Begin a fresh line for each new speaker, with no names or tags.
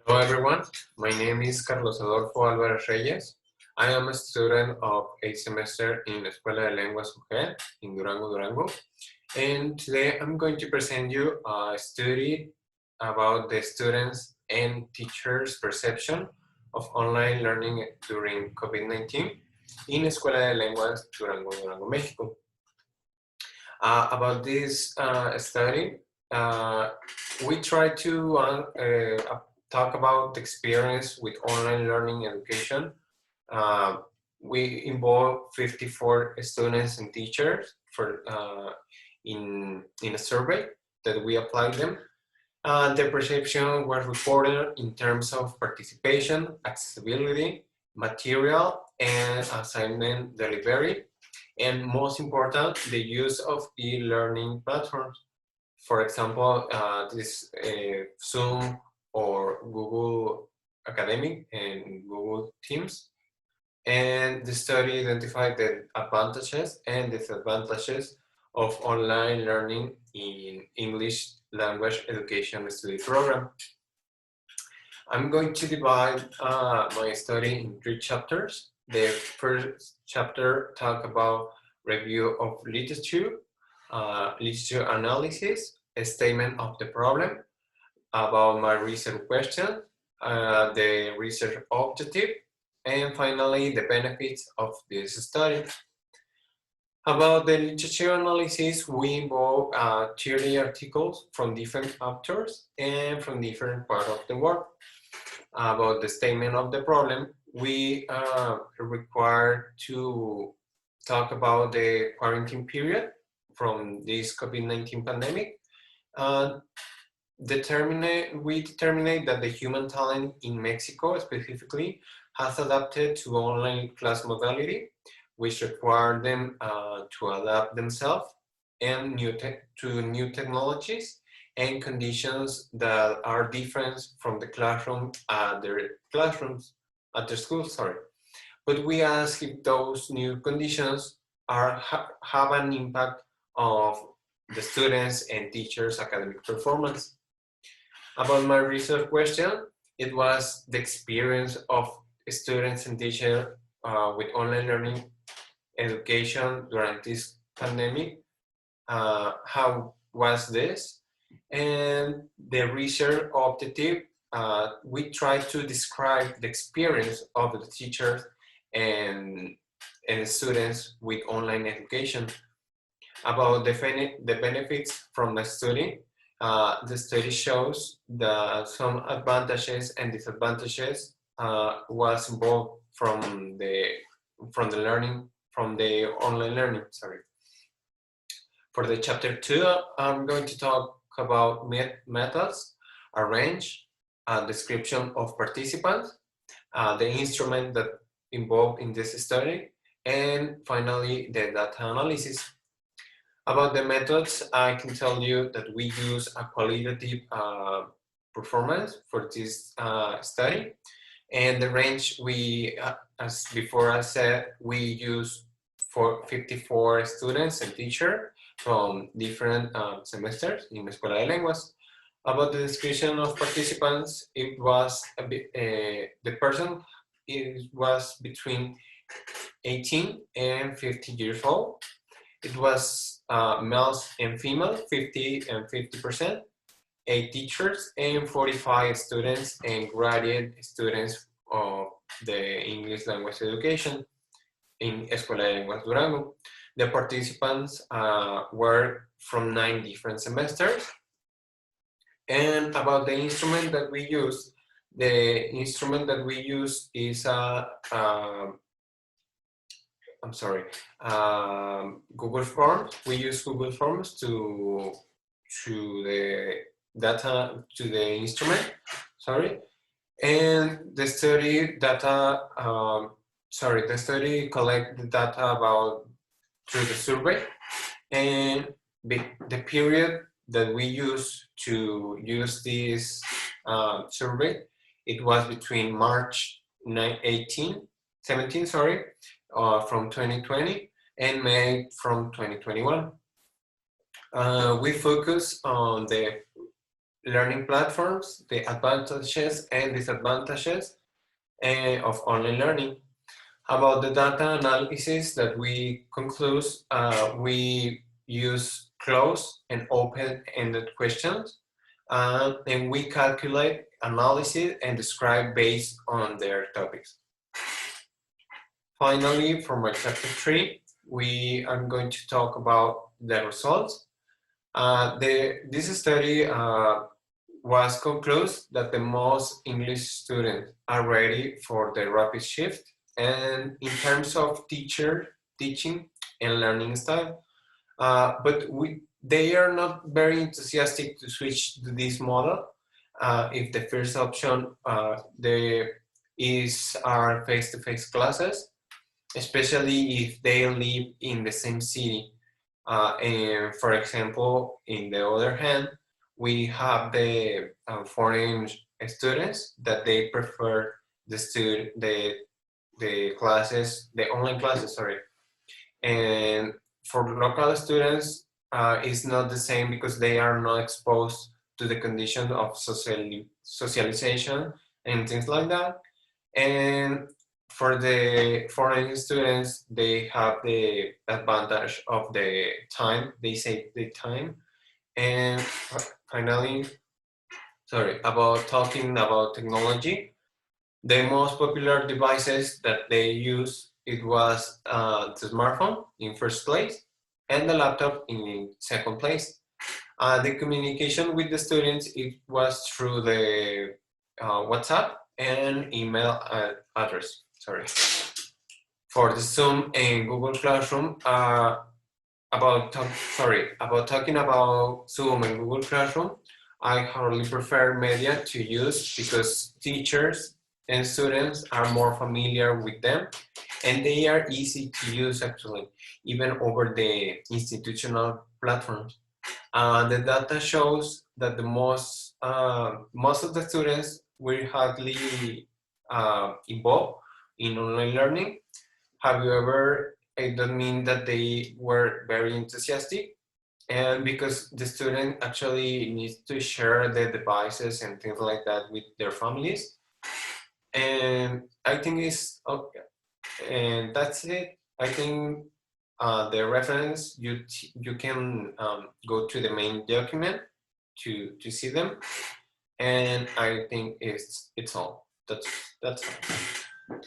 Hello everyone, my name is Carlos Adolfo Alvarez Reyes. I am a student of 8th semester in Escuela de Lenguas UJED in Durango. And today I'm going to present you a study about the students and teachers' perception of online learning during COVID-19 in Escuela de Lenguas Durango, Mexico. About this study, we try to talk about the experience with online learning education. We involve 54 students and teachers in a survey that we applied them. Their perception was reported in terms of participation, accessibility, material, and assignment delivery, and most important, the use of e-learning platforms. For example, Zoom or Google Academic and Google Teams. And the study identified the advantages and disadvantages of online learning in English language education study program. I'm going to divide my study in 3 chapters. The first chapter talks about review of literature, literature analysis, a statement of the problem, about my research question, the research objective, and finally the benefits of this study. About the literature analysis, we involve 30 articles from different authors and from different parts of the world. About the statement of the problem, we require to talk about the quarantine period from this COVID-19 pandemic. We determine that the human talent in Mexico specifically has adapted to online class modality, which require them to adapt themselves and to new technologies and conditions that are different from the classroom at their schools. But we ask if those new conditions have an impact of the students and teachers' academic performance. About my research question, it was the experience of students and teachers with online learning education during this pandemic. How was this? And the research objective, we try to describe the experience of the teachers and students with online education. About the benefits from the study shows that some advantages and disadvantages was involved from the online learning. For the chapter 2, I'm going to talk about methods, a range, a description of participants, the instrument that involved in this study, and finally the data analysis. About the methods, I can tell you that we use a qualitative performance for this study. And the range as before I said, we use for 54 students and teachers from different semesters in Escuela de Lenguas. About the description of participants, it was the person was between 18 and 50 years old. It was males and females, 50 and 50%, 8 teachers and 45 students and graduate students of the English language education in Escuela de Lenguas Durango. The participants were from 9 different semesters. And about the instrument that we use, is Google Forms. We use Google Forms to the data to the instrument. And the study collect the data about through the survey, and the period that we use to use this survey, it was between March 17, from 2020 and May from 2021. We focus on the learning platforms, the advantages and disadvantages of online learning. About the data analysis that we conclude, we use closed and open-ended questions, and we calculate, analysis, and describe based on their topics. Finally, for my chapter 3, we are going to talk about the results. This study was concluded that the most English students are ready for the rapid shift, and in terms of teaching and learning style, but they are not very enthusiastic to switch to this model. If the first option are face-to-face classes, especially if they live in the same city. And for example, in the other hand, we have the foreign students that they prefer the online classes, sorry. And for local students, it's not the same because they are not exposed to the conditions of socialization and things like that. And for the foreign students, they have the advantage of the time, they save the time. And finally, about talking about technology, the most popular devices that they use, it was the smartphone in first place and the laptop in second place. The communication with the students, it was through the WhatsApp and email address. Sorry. For the Zoom and Google Classroom, about talking about Zoom and Google Classroom, I hardly prefer media to use because teachers and students are more familiar with them, and they are easy to use actually, even over the institutional platforms. The data shows that the most of the students were hardly involved in online learning. However, it doesn't mean that they were very enthusiastic, and because the student actually needs to share the devices and things like that with their families. And I think it's okay. And that's it. I think the reference, you can go to the main document to see them. And I think it's all. That's all.